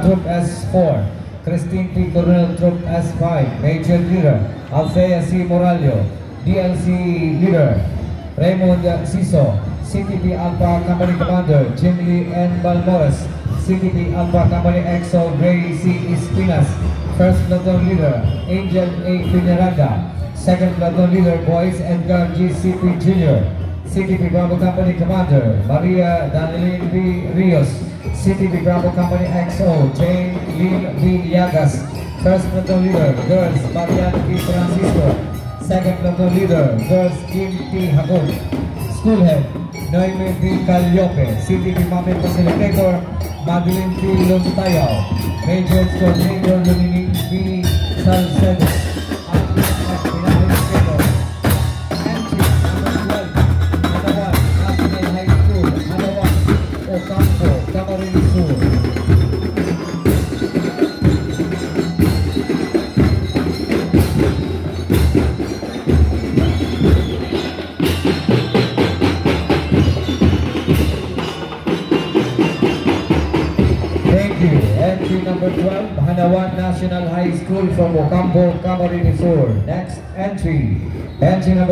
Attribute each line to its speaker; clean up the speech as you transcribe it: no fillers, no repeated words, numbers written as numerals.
Speaker 1: Troop S4, Christine P. Coronel Troop S5, Major Leader, Althea C. Moralio, DLC Leader, Raymond Siso, CTP Alpha Company Commander, Jim Lee N. Balmores, CTP Alpha Company XO, Gray C. Espinas, First Platoon Leader, Angel A. Pinaranda, Second Platoon Leader, Boys Edgar G. CP Jr., CTP Bravo Company Commander, Maria Danilin B. Rios, CTP Bravo Company XO, Jane Lynn B. Yagas, First Platoon Leader, Girls, Mariana P. Francisco, Second Platoon Leader, Girls, Kim T. Hakun, School Head, Noemi B. Caliope, CTP Mami Facilitator, Madeline P. Luntayao, Major Coordinator, Dominic B. Salcedo, Entry number 12, Hanawan National High School from Ocampo, Camarines Sur. Next entry number